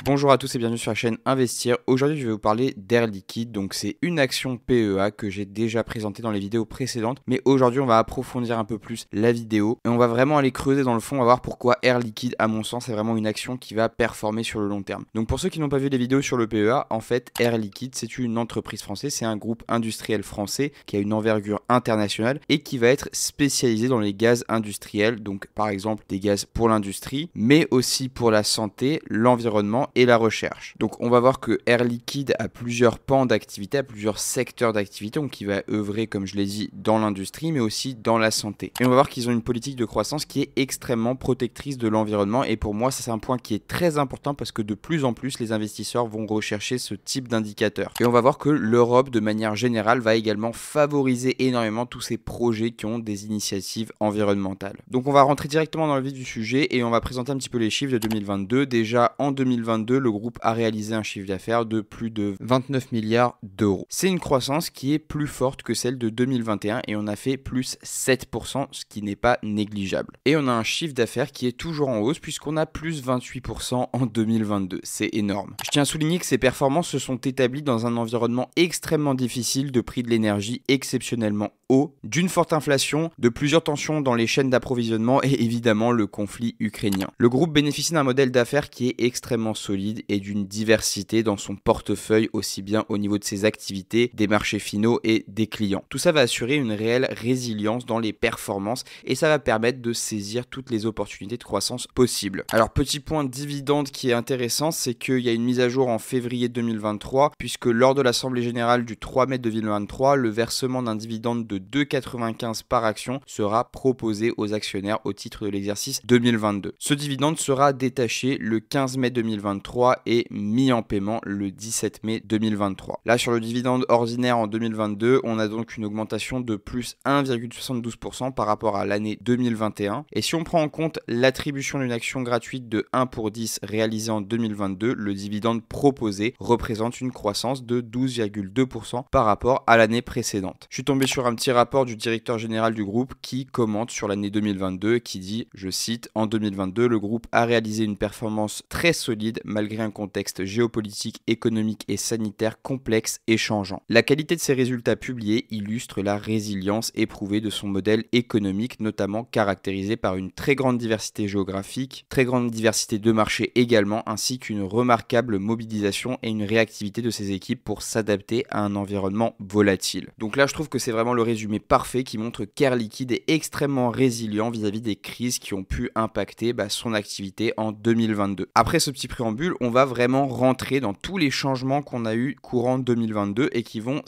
Bonjour à tous et bienvenue sur la chaîne Investir. Aujourd'hui, je vais vous parler d'Air Liquide. Donc, c'est une action PEA que j'ai déjà présentée dans les vidéos précédentes. Mais aujourd'hui, on va approfondir un peu plus la vidéo et on va vraiment aller creuser dans le fond. On va voir pourquoi Air Liquide, à mon sens, c'est vraiment une action qui va performer sur le long terme. Donc, pour ceux qui n'ont pas vu les vidéos sur le PEA, en fait, Air Liquide, c'est une entreprise française. C'est un groupe industriel français qui a une envergure internationale et qui va être spécialisé dans les gaz industriels. Donc, par exemple, des gaz pour l'industrie, mais aussi pour la santé, l'environnement et la recherche. Donc on va voir que Air Liquide a plusieurs pans d'activité, a plusieurs secteurs d'activité, donc il va œuvrer, comme je l'ai dit, dans l'industrie, mais aussi dans la santé. Et on va voir qu'ils ont une politique de croissance qui est extrêmement protectrice de l'environnement, et pour moi, ça c'est un point qui est très important parce que de plus en plus, les investisseurs vont rechercher ce type d'indicateur. Et on va voir que l'Europe, de manière générale, va également favoriser énormément tous ces projets qui ont des initiatives environnementales. Donc on va rentrer directement dans le vif du sujet et on va présenter un petit peu les chiffres de 2022. Déjà en 2022, le groupe a réalisé un chiffre d'affaires de plus de 29 milliards d'euros. C'est une croissance qui est plus forte que celle de 2021 et on a fait plus 7%, ce qui n'est pas négligeable. Et on a un chiffre d'affaires qui est toujours en hausse puisqu'on a plus 28% en 2022. C'est énorme. Je tiens à souligner que ces performances se sont établies dans un environnement extrêmement difficile de prix de l'énergie exceptionnellement haut, d'une forte inflation, de plusieurs tensions dans les chaînes d'approvisionnement et évidemment le conflit ukrainien. Le groupe bénéficie d'un modèle d'affaires qui est extrêmement solide et d'une diversité dans son portefeuille aussi bien au niveau de ses activités, des marchés finaux et des clients. Tout ça va assurer une réelle résilience dans les performances et ça va permettre de saisir toutes les opportunités de croissance possibles. Alors petit point dividende qui est intéressant, c'est qu'il y a une mise à jour en février 2023 puisque lors de l'Assemblée Générale du 3 mai 2023, le versement d'un dividende de 2,95 par action sera proposé aux actionnaires au titre de l'exercice 2022. Ce dividende sera détaché le 15 mai 2023 et mis en paiement le 17 mai 2023. Là, sur le dividende ordinaire en 2022, on a donc une augmentation de plus 1,72% par rapport à l'année 2021. Et si on prend en compte l'attribution d'une action gratuite de 1 pour 10 réalisée en 2022, le dividende proposé représente une croissance de 12,2% par rapport à l'année précédente. Je suis tombé sur un petit rapport du directeur général du groupe qui commente sur l'année 2022 et qui dit, je cite, en 2022, le groupe a réalisé une performance très solide malgré un contexte géopolitique, économique et sanitaire complexe et changeant. La qualité de ces résultats publiés illustre la résilience éprouvée de son modèle économique, notamment caractérisé par une très grande diversité géographique, très grande diversité de marchés également, ainsi qu'une remarquable mobilisation et une réactivité de ses équipes pour s'adapter à un environnement volatile. Donc là, je trouve que c'est vraiment le résumé parfait qui montre qu'Air Liquide est extrêmement résilient vis-à-vis des crises qui ont pu impacter son activité en 2022. Après ce petit préambule, on va vraiment rentrer dans tous les changements qu'on a eu courant 2022 et qui vont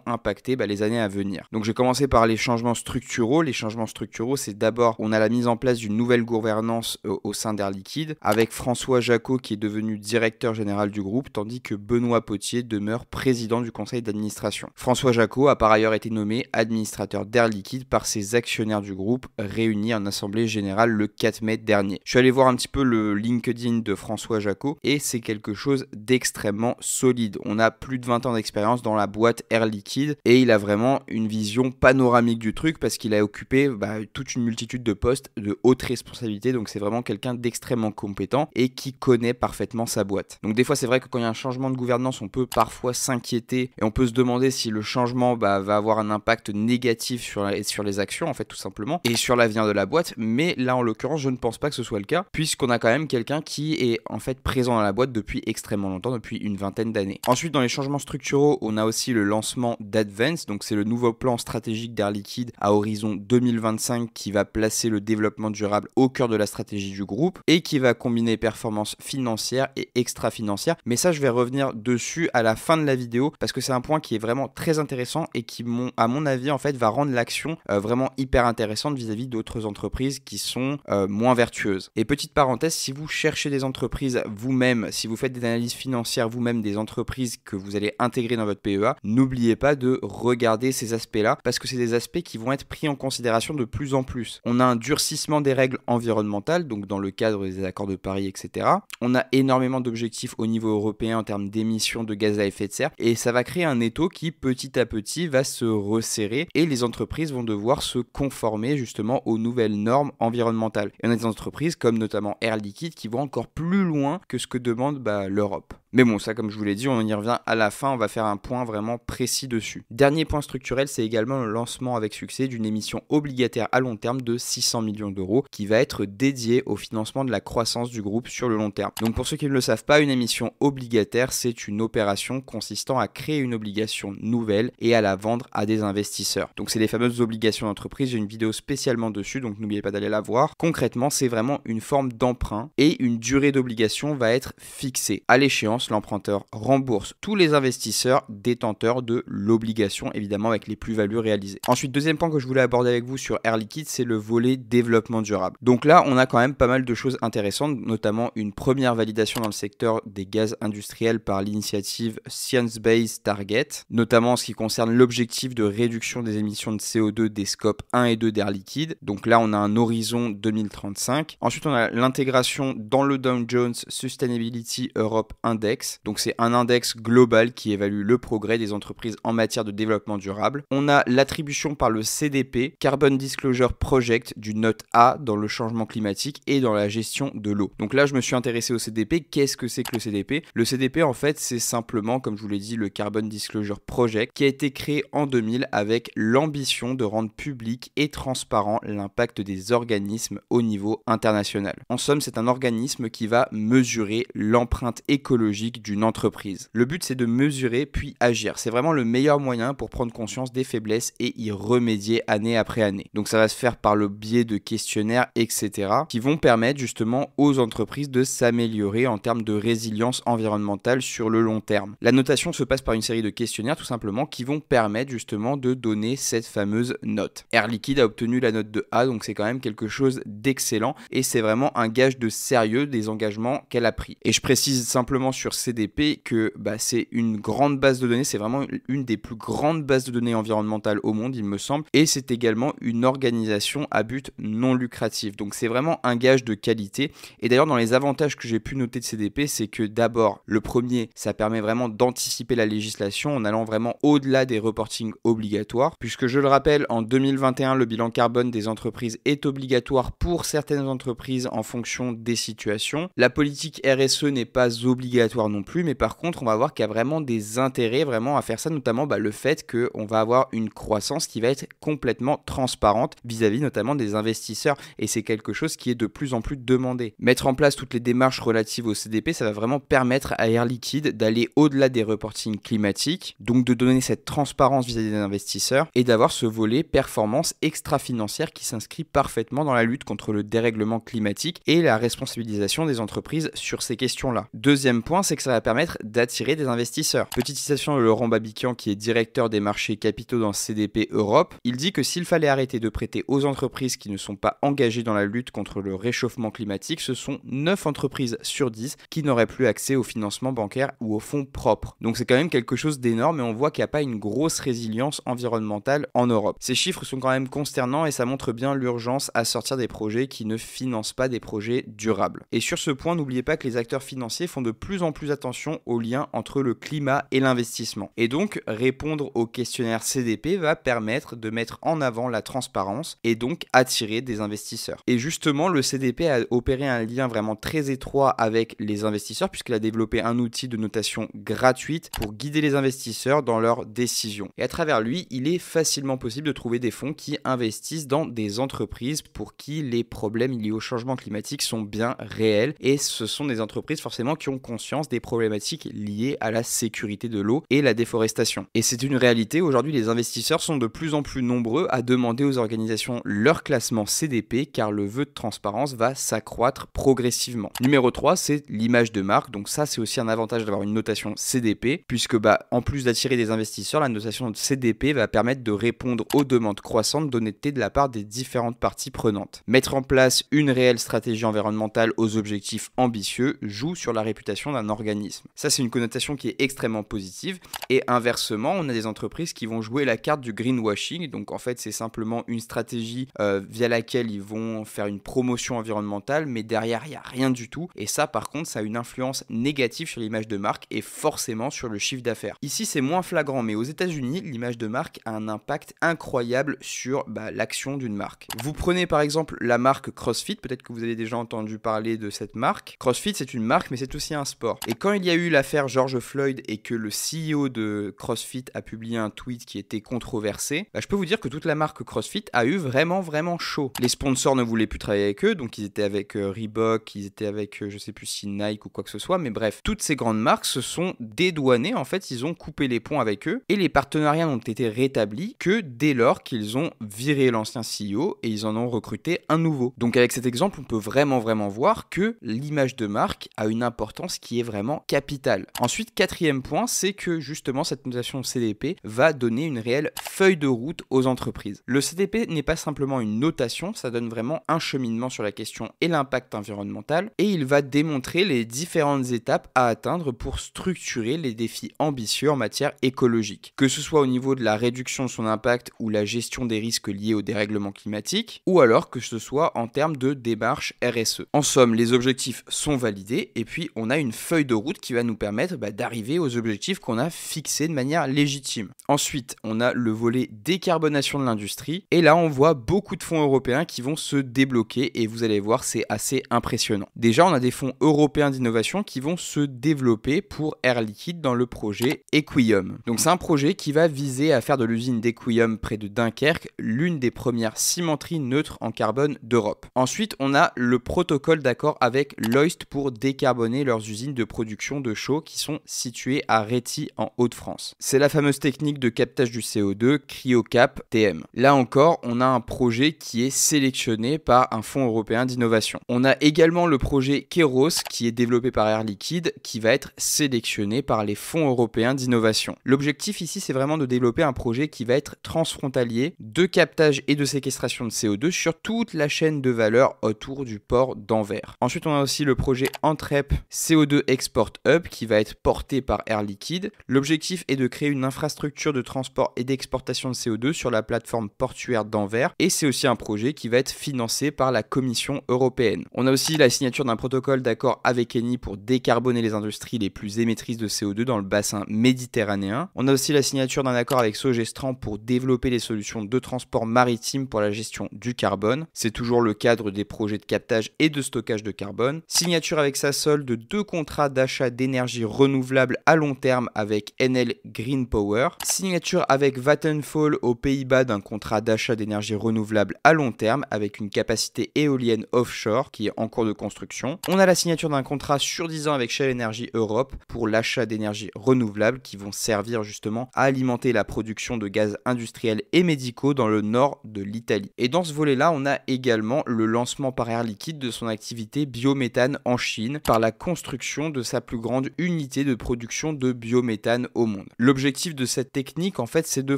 impacter les années à venir. Donc je vais commencer par les changements structuraux. Les changements structuraux, c'est d'abord, on a la mise en place d'une nouvelle gouvernance au sein d'Air Liquide avec François Jacot qui est devenu directeur général du groupe tandis que Benoît Potier demeure président du conseil d'administration. François Jacot a par ailleurs été nommé administrateur d'Air Liquide par ses actionnaires du groupe réunis en assemblée générale le 4 mai dernier. Je suis allé voir un petit peu le LinkedIn de François Jacot et c'est quelque chose d'extrêmement solide. On a plus de 20 ans d'expérience dans la boîte Air Liquide et il a vraiment une vision panoramique du truc parce qu'il a occupé toute une multitude de postes de haute responsabilité, donc c'est vraiment quelqu'un d'extrêmement compétent et qui connaît parfaitement sa boîte. Donc des fois c'est vrai que quand il y a un changement de gouvernance, on peut parfois s'inquiéter et on peut se demander si le changement va avoir un impact négatif sur les actions en fait tout simplement et sur l'avenir de la boîte, mais là en l'occurrence je ne pense pas que ce soit le cas puisqu'on a quand même quelqu'un qui est en fait présent dans la boîte depuis extrêmement longtemps, depuis une vingtaine d'années. Ensuite dans les changements structuraux, on a aussi le lancement d'Advance, donc c'est le nouveau plan stratégique d'Air Liquide à horizon 2025 qui va placer le développement durable au cœur de la stratégie du groupe et qui va combiner performance financière et extra-financière, mais ça je vais revenir dessus à la fin de la vidéo parce que c'est un point qui est vraiment très intéressant et qui à mon avis en fait va rendre l'action vraiment hyper intéressante vis-à-vis d'autres entreprises qui sont moins vertueuses. Et petite parenthèse, si vous cherchez des entreprises vous-même, si vous faites des analyses financières vous-même des entreprises que vous allez intégrer dans votre PEA, n'oubliez pas de regarder ces aspects-là parce que c'est des aspects qui vont être pris en considération de plus en plus. On a un durcissement des règles environnementales, donc dans le cadre des accords de Paris, etc. On a énormément d'objectifs au niveau européen en termes d'émissions de gaz à effet de serre et ça va créer un étau qui petit à petit va se resserrer et les entreprises vont devoir se conformer justement aux nouvelles normes environnementales. Et on a des entreprises comme notamment Air Liquide qui vont encore plus loin que ce que demande l'Europe. Mais bon, ça comme je vous l'ai dit, on y revient à la fin, on va faire un point vraiment précis dessus. Dernier point structurel, c'est également le lancement avec succès d'une émission obligataire à long terme de 600 millions d'euros qui va être dédiée au financement de la croissance du groupe sur le long terme. Donc pour ceux qui ne le savent pas, une émission obligataire, c'est une opération consistant à créer une obligation nouvelle et à la vendre à des investisseurs. Donc c'est les fameuses obligations d'entreprise, j'ai une vidéo spécialement dessus, donc n'oubliez pas d'aller la voir. Concrètement, c'est vraiment une forme d'emprunt et une durée d'obligation va être fixée. À l'échéance, l'emprunteur rembourse tous les investisseurs détenteurs de l'obligation, évidemment avec les plus-values réalisées. Ensuite, deuxième point que je voulais aborder avec vous sur Air Liquide, c'est le volet développement durable. Donc là, on a quand même pas mal de choses intéressantes, notamment une première validation dans le secteur des gaz industriels par l'initiative Science Based Target, notamment en ce qui concerne l'objectif de réduction des émissions de CO2 des scopes 1 et 2 d'Air Liquide. Donc là, on a un horizon 2035. Ensuite, on a l'intégration dans le Dow Jones Sustainability Europe Index. Donc c'est un index global qui évalue le progrès des entreprises en matière de développement durable. On a l'attribution par le CDP, Carbon Disclosure Project, d'une note A dans le changement climatique et dans la gestion de l'eau. Donc là, je me suis intéressé au CDP. Qu'est-ce que c'est que le CDP? Le CDP, en fait, c'est simplement, comme je vous l'ai dit, le Carbon Disclosure Project qui a été créé en 2000 avec l'ambition de rendre public et transparent l'impact des organismes au niveau international. En somme, c'est un organisme qui va mesurer l'empreinte écologique d'une entreprise. Le but, c'est de mesurer puis agir. C'est vraiment le meilleur moyen pour prendre conscience des faiblesses et y remédier année après année. Donc ça va se faire par le biais de questionnaires, etc., qui vont permettre justement aux entreprises de s'améliorer en termes de résilience environnementale sur le long terme. La notation se passe par une série de questionnaires tout simplement qui vont permettre justement de donner cette fameuse note. Air Liquide a obtenu la note de A, donc c'est quand même quelque chose d'excellent et c'est vraiment un gage de sérieux des engagements qu'elle a pris. Et je précise simplement sur CDP que c'est une grande base de données, c'est vraiment une des plus grandes bases de données environnementales au monde, il me semble, et c'est également une organisation à but non lucratif. Donc c'est vraiment un gage de qualité. Et d'ailleurs, dans les avantages que j'ai pu noter de CDP, c'est que d'abord, le premier, ça permet vraiment d'anticiper la législation en allant vraiment au-delà des reportings obligatoires, puisque je le rappelle, en 2021, le bilan carbone des entreprises est obligatoire pour certaines entreprises en fonction des situations. La politique RSE n'est pas obligatoire non plus, mais par contre, on va voir qu'il y a vraiment des intérêts vraiment à faire ça, notamment le fait qu'on va avoir une croissance qui va être complètement transparente vis-à-vis notamment des investisseurs, et c'est quelque chose qui est de plus en plus demandé. Mettre en place toutes les démarches relatives au CDP, ça va vraiment permettre à Air Liquide d'aller au-delà des reportings climatiques, donc de donner cette transparence vis-à-vis des investisseurs et d'avoir ce volet performance extra-financière qui s'inscrit parfaitement dans la lutte contre le dérèglement climatique et la responsabilisation des entreprises sur ces questions-là. Deuxième point, c'est que ça va permettre d'attirer des investisseurs. Petite citation de Laurent Babiquian, qui est directeur des marchés capitaux dans CDP Europe. Il dit que s'il fallait arrêter de prêter aux entreprises qui ne sont pas engagées dans la lutte contre le réchauffement climatique, ce sont 9 entreprises sur 10 qui n'auraient plus accès au financement bancaire ou aux fonds propres. Donc c'est quand même quelque chose d'énorme et on voit qu'il n'y a pas une grosse résilience environnementale en Europe. Ces chiffres sont quand même consternants et ça montre bien l'urgence à sortir des projets qui ne financent pas des projets durables. Et sur ce point, n'oubliez pas que les acteurs financiers font de plus en plus attention au lien entre le climat et l'investissement. Et donc, répondre au questionnaire CDP va permettre de mettre en avant la transparence et donc attirer des investisseurs. Et justement, le CDP a opéré un lien vraiment très étroit avec les investisseurs puisqu'il a développé un outil de notation gratuite pour guider les investisseurs dans leurs décisions. Et à travers lui, il est facilement possible de trouver des fonds qui investissent dans des entreprises pour qui les problèmes liés au changement climatique sont bien réels, et ce sont des entreprises forcément qui ont conscience des problématiques liées à la sécurité de l'eau et la déforestation. Et c'est une réalité, aujourd'hui les investisseurs sont de plus en plus nombreux à demander aux organisations leur classement CDP car le vœu de transparence va s'accroître progressivement. Numéro 3, c'est l'image de marque, donc ça c'est aussi un avantage d'avoir une notation CDP puisque en plus d'attirer des investisseurs, la notation CDP va permettre de répondre aux demandes croissantes d'honnêteté de la part des différentes parties prenantes. Mettre en place une réelle stratégie environnementale aux objectifs ambitieux joue sur la réputation d'un organisme. Ça, c'est une connotation qui est extrêmement positive. Et inversement, on a des entreprises qui vont jouer la carte du greenwashing. Donc en fait, c'est simplement une stratégie via laquelle ils vont faire une promotion environnementale, mais derrière, il n'y a rien du tout. Et ça, par contre, ça a une influence négative sur l'image de marque et forcément sur le chiffre d'affaires. Ici, c'est moins flagrant, mais aux États-Unis, l'image de marque a un impact incroyable sur l'action d'une marque. Vous prenez par exemple la marque CrossFit, peut-être que vous avez déjà entendu parler de cette marque. CrossFit, c'est une marque, mais c'est aussi un sport. Et quand il y a eu l'affaire George Floyd et que le CEO de CrossFit a publié un tweet qui était controversé, je peux vous dire que toute la marque CrossFit a eu vraiment chaud. Les sponsors ne voulaient plus travailler avec eux, donc ils étaient avec Reebok, ils étaient avec je sais plus si Nike ou quoi que ce soit, mais bref, toutes ces grandes marques se sont dédouanées, en fait, ils ont coupé les ponts avec eux et les partenariats n'ont été rétablis que dès lors qu'ils ont viré l'ancien CEO et ils en ont recruté un nouveau. Donc avec cet exemple, on peut vraiment voir que l'image de marque a une importance qui est vraiment capitale. Ensuite, quatrième point, c'est que justement cette notation CDP va donner une réelle feuille de route aux entreprises. Le CDP n'est pas simplement une notation, ça donne vraiment un cheminement sur la question et l'impact environnemental et il va démontrer les différentes étapes à atteindre pour structurer les défis ambitieux en matière écologique. Que ce soit au niveau de la réduction de son impact ou la gestion des risques liés au dérèglement climatique, ou alors que ce soit en termes de démarche RSE. En somme, les objectifs sont validés et puis on a une feuille de route qui va nous permettre d'arriver aux objectifs qu'on a fixés de manière légitime. Ensuite, on a le volet décarbonation de l'industrie et là on voit beaucoup de fonds européens qui vont se débloquer et vous allez voir, c'est assez impressionnant. Déjà, on a des fonds européens d'innovation qui vont se développer pour Air Liquide dans le projet Equium. Donc c'est un projet qui va viser à faire de l'usine d'Equium près de Dunkerque l'une des premières cimenteries neutres en carbone d'Europe. Ensuite, on a le protocole d'accord avec Loist pour décarboner leurs usines de production de chaux qui sont situées à Réthy en Hauts-de-France. C'est la fameuse technique de captage du CO2 CryoCap TM. Là encore, on a un projet qui est sélectionné par un fonds européen d'innovation. On a également le projet Keros qui est développé par Air Liquide qui va être sélectionné par les fonds européens d'innovation. L'objectif ici, c'est vraiment de développer un projet qui va être transfrontalier de captage et de séquestration de CO2 sur toute la chaîne de valeur autour du port d'Anvers. Ensuite, on a aussi le projet Entrep CO2 Export Hub qui va être porté par Air Liquide. L'objectif est de créer une infrastructure de transport et d'exportation de CO2 sur la plateforme portuaire d'Anvers et c'est aussi un projet qui va être financé par la Commission européenne. On a aussi la signature d'un protocole d'accord avec Eni pour décarboner les industries les plus émettrices de CO2 dans le bassin méditerranéen. On a aussi la signature d'un accord avec Sogestran pour développer les solutions de transport maritime pour la gestion du carbone. C'est toujours le cadre des projets de captage et de stockage de carbone. Signature avec Sasol de 2 contrats d'achat d'énergie renouvelable à long terme avec Enel Green Power. Signature avec Vattenfall aux Pays-Bas d'un contrat d'achat d'énergie renouvelable à long terme avec une capacité éolienne offshore qui est en cours de construction. On a la signature d'un contrat sur 10 ans avec Shell Energy Europe pour l'achat d'énergie renouvelable qui vont servir justement à alimenter la production de gaz industriels et médicaux dans le nord de l'Italie. Et dans ce volet-là, on a également le lancement par Air Liquide de son activité biométhane en Chine par la construction de sa plus grande unité de production de biométhane au monde. L'objectif de cette technique, en fait, c'est de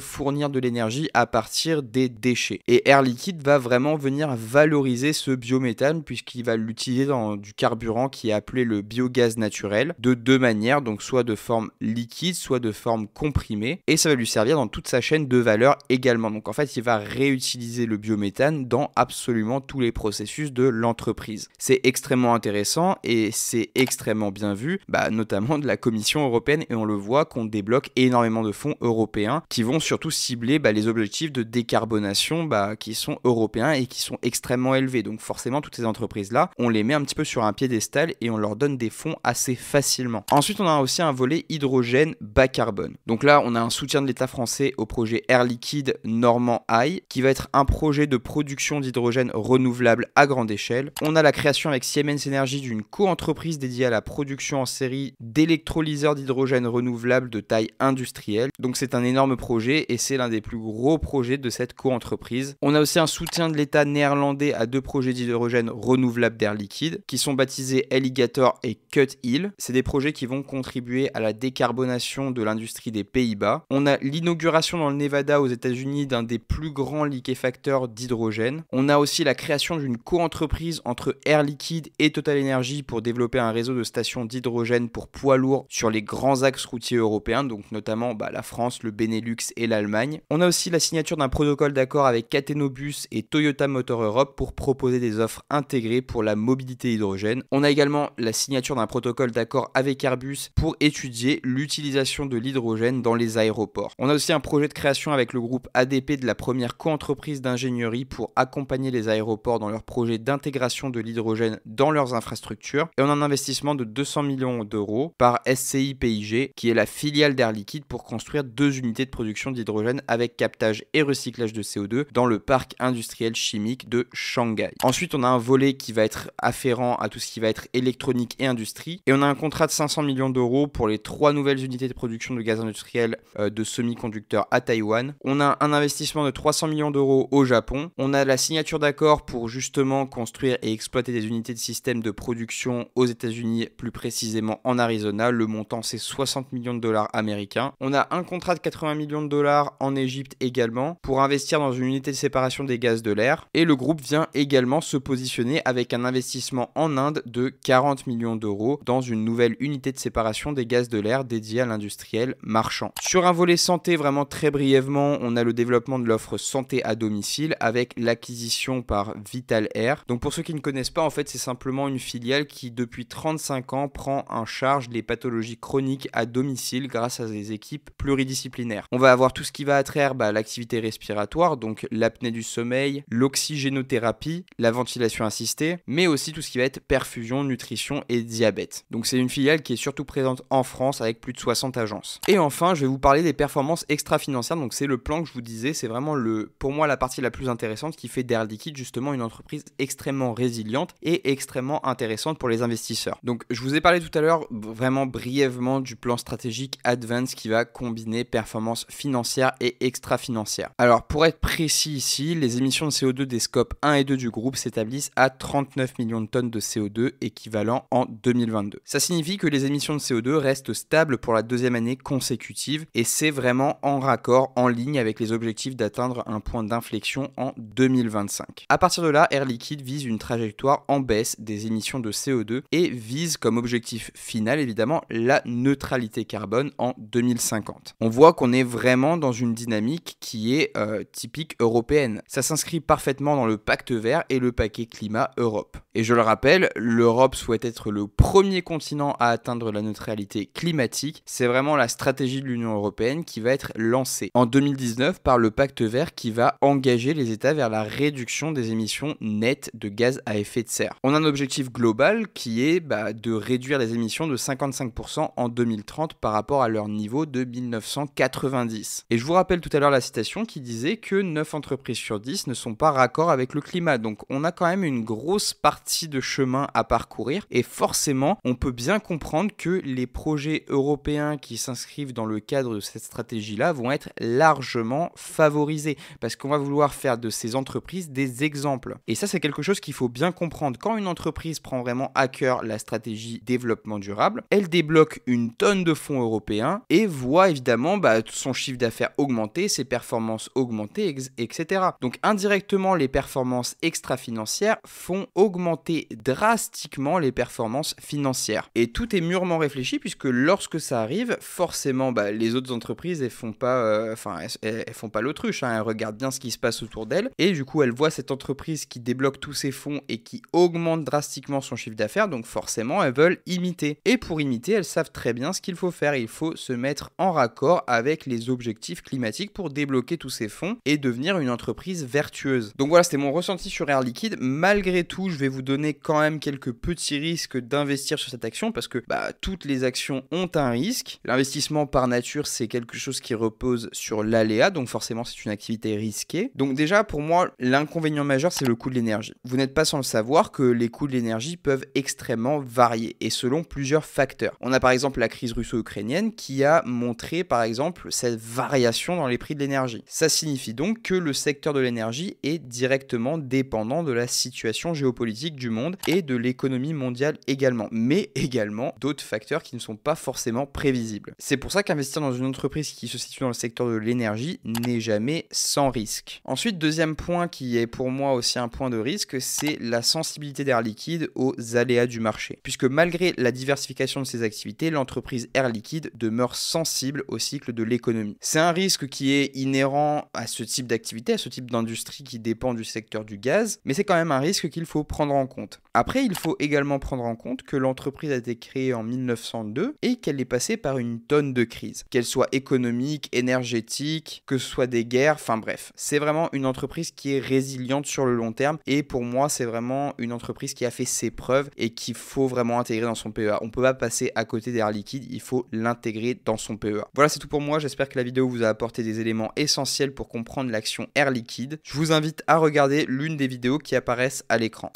fournir de l'énergie à partir des déchets. Et Air Liquide va vraiment venir valoriser ce biométhane puisqu'il va l'utiliser dans du carburant qui est appelé le biogaz naturel de deux manières, donc soit de forme liquide, soit de forme comprimée, et ça va lui servir dans toute sa chaîne de valeur également. Donc en fait, il va réutiliser le biométhane dans absolument tous les processus de l'entreprise. C'est extrêmement intéressant et c'est extrêmement bien vu, notamment de la Commission européenne, et on le voit qu'on débloque énormément de fonds européens qui vont surtout cibler les objectifs de décarbonation qui sont européens et qui sont extrêmement élevés. Donc forcément, toutes ces entreprises-là, on les met un petit peu sur un piédestal et on leur donne des fonds assez facilement. Ensuite, on a aussi un volet hydrogène bas carbone. Donc là, on a un soutien de l'État français au projet Air Liquide Normand High, qui va être un projet de production d'hydrogène renouvelable à grande échelle. On a la création avec Siemens Energy d'une co-entreprise dédiée à la production en série d'électrolyseurs d'hydrogène renouvelable de taille industrielle. Donc c'est un énorme projet et c'est l'un des plus gros projets de cette co-entreprise. On a aussi un soutien de l'État néerlandais à 2 projets d'hydrogène renouvelable d'Air Liquide qui sont baptisés Alligator et Cut Hill. C'est des projets qui vont contribuer à la décarbonation de l'industrie des Pays-Bas. On a l'inauguration dans le Nevada aux États-Unis d'un des plus grands liquéfacteurs d'hydrogène. On a aussi la création d'une co-entreprise entre Air Liquide et Total Energy pour développer un réseau de stations production d'hydrogène pour poids lourds sur les grands axes routiers européens, donc notamment la France, le Benelux et l'Allemagne. On a aussi la signature d'un protocole d'accord avec Catenobus et Toyota Motor Europe pour proposer des offres intégrées pour la mobilité hydrogène. On a également la signature d'un protocole d'accord avec Airbus pour étudier l'utilisation de l'hydrogène dans les aéroports. On a aussi un projet de création avec le groupe ADP de la première co-entreprise d'ingénierie pour accompagner les aéroports dans leur projet d'intégration de l'hydrogène dans leurs infrastructures. Et on a un investissement de 200 millions d'euros par SCI PIG, qui est la filiale d'Air Liquide, pour construire 2 unités de production d'hydrogène avec captage et recyclage de CO2 dans le parc industriel chimique de Shanghai. Ensuite, on a un volet qui va être afférent à tout ce qui va être électronique et industrie. Et on a un contrat de 500 millions d'euros pour les 3 nouvelles unités de production de gaz industriel de semi-conducteurs à Taïwan. On a un investissement de 300 millions d'euros au Japon. On a la signature d'accords pour justement construire et exploiter des unités de système de production aux États-Unis, plus précisément en Arizona. Le montant, c'est 60 millions de dollars américains. On a un contrat de 80 millions de dollars en Égypte également pour investir dans une unité de séparation des gaz de l'air. Et le groupe vient également se positionner avec un investissement en Inde de 40 millions d'euros dans une nouvelle unité de séparation des gaz de l'air dédiée à l'industriel marchand. Sur un volet santé, vraiment très brièvement, on a le développement de l'offre santé à domicile avec l'acquisition par Vital Air. Donc pour ceux qui ne connaissent pas, en fait, c'est simplement une filiale qui depuis 35 ans prend en charge les pathologies chroniques à domicile grâce à des équipes pluridisciplinaires. On va avoir tout ce qui va attraire l'activité respiratoire, donc l'apnée du sommeil, l'oxygénothérapie, la ventilation assistée, mais aussi tout ce qui va être perfusion, nutrition et diabète. Donc c'est une filiale qui est surtout présente en France avec plus de 60 agences. Et enfin, je vais vous parler des performances extra-financières. Donc c'est le plan que je vous disais, c'est vraiment pour moi la partie la plus intéressante qui fait d'Air Liquide justement une entreprise extrêmement résiliente et extrêmement intéressante pour les investisseurs. Donc je vous ai parlé tout à l'heure vraiment brièvement du plan stratégique Advance qui va combiner performances financières et extra-financières. Alors pour être précis ici, les émissions de CO2 des scopes 1 et 2 du groupe s'établissent à 39 millions de tonnes de CO2 équivalent en 2022. Ça signifie que les émissions de CO2 restent stables pour la deuxième année consécutive et c'est vraiment en raccord, en ligne avec les objectifs d'atteindre un point d'inflexion en 2025. À partir de là, Air Liquide vise une trajectoire en baisse des émissions de CO2 et vise comme objectif final évidemment la neutralité carbone en 2050. On voit qu'on est vraiment dans une dynamique qui est typique européenne. Ça s'inscrit parfaitement dans le pacte vert et le paquet climat Europe. Et je le rappelle, l'Europe souhaite être le premier continent à atteindre la neutralité climatique. C'est vraiment la stratégie de l'Union européenne qui va être lancée en 2019 par le pacte vert qui va engager les États vers la réduction des émissions nettes de gaz à effet de serre. On a un objectif global qui est de réduire les émissions de 55% en 2030 par rapport à leur niveau de 1990. Et je vous rappelle tout à l'heure la citation qui disait que 9 entreprises sur 10 ne sont pas raccord avec le climat. Donc on a quand même une grosse partie de chemin à parcourir et forcément on peut bien comprendre que les projets européens qui s'inscrivent dans le cadre de cette stratégie-là vont être largement favorisés parce qu'on va vouloir faire de ces entreprises des exemples. Et ça, c'est quelque chose qu'il faut bien comprendre. Quand une entreprise prend vraiment à cœur la stratégie développement durable, elle débloque une tonne de fonds européens et voit évidemment son chiffre d'affaires augmenter, ses performances augmenter, etc. Donc indirectement, les performances extra-financières font augmenter drastiquement les performances financières. Et tout est mûrement réfléchi puisque lorsque ça arrive, forcément, les autres entreprises, elles font pas l'autruche, elles regardent bien ce qui se passe autour d'elles et du coup, elles voient cette entreprise qui débloque tous ses fonds et qui augmente drastiquement son chiffre d'affaires, donc forcément, elles veulent imiter. Et pour imiter, elles savent très bien ce qu'il faut faire. Il faut se mettre en raccord avec les objectifs climatiques pour débloquer tous ces fonds et devenir une entreprise vertueuse. Donc voilà, c'était mon ressenti sur Air Liquide. Malgré tout, je vais vous donner quand même quelques petits risques d'investir sur cette action parce que toutes les actions ont un risque. L'investissement par nature, c'est quelque chose qui repose sur l'aléa, donc forcément, c'est une activité risquée. Donc déjà, pour moi, l'inconvénient majeur, c'est le coût de l'énergie. Vous n'êtes pas sans le savoir que les coûts de l'énergie peuvent extrêmement varier et selon plusieurs facteurs. On a par exemple la crise russo-ukrainienne qui a montré par exemple cette variation dans les prix de l'énergie. Ça signifie donc que le secteur de l'énergie est directement dépendant de la situation géopolitique du monde et de l'économie mondiale également, mais également d'autres facteurs qui ne sont pas forcément prévisibles. C'est pour ça qu'investir dans une entreprise qui se situe dans le secteur de l'énergie n'est jamais sans risque. Ensuite, deuxième point qui est pour moi aussi un point de risque, c'est la sensibilité d'Air Liquide aux aléas du marché. Puisque malgré Malgré la diversification de ses activités, l'entreprise Air Liquide demeure sensible au cycle de l'économie. C'est un risque qui est inhérent à ce type d'activité, à ce type d'industrie qui dépend du secteur du gaz, mais c'est quand même un risque qu'il faut prendre en compte. Après, il faut également prendre en compte que l'entreprise a été créée en 1902 et qu'elle est passée par une tonne de crises, qu'elles soient économiques, énergétiques, que ce soit des guerres, enfin bref. C'est vraiment une entreprise qui est résiliente sur le long terme et pour moi, c'est vraiment une entreprise qui a fait ses preuves et qu'il faut vraiment intégrer dans son PEA. On ne peut pas passer à côté d'Air Liquide, il faut l'intégrer dans son PEA. Voilà, c'est tout pour moi. J'espère que la vidéo vous a apporté des éléments essentiels pour comprendre l'action Air Liquide. Je vous invite à regarder l'une des vidéos qui apparaissent à l'écran.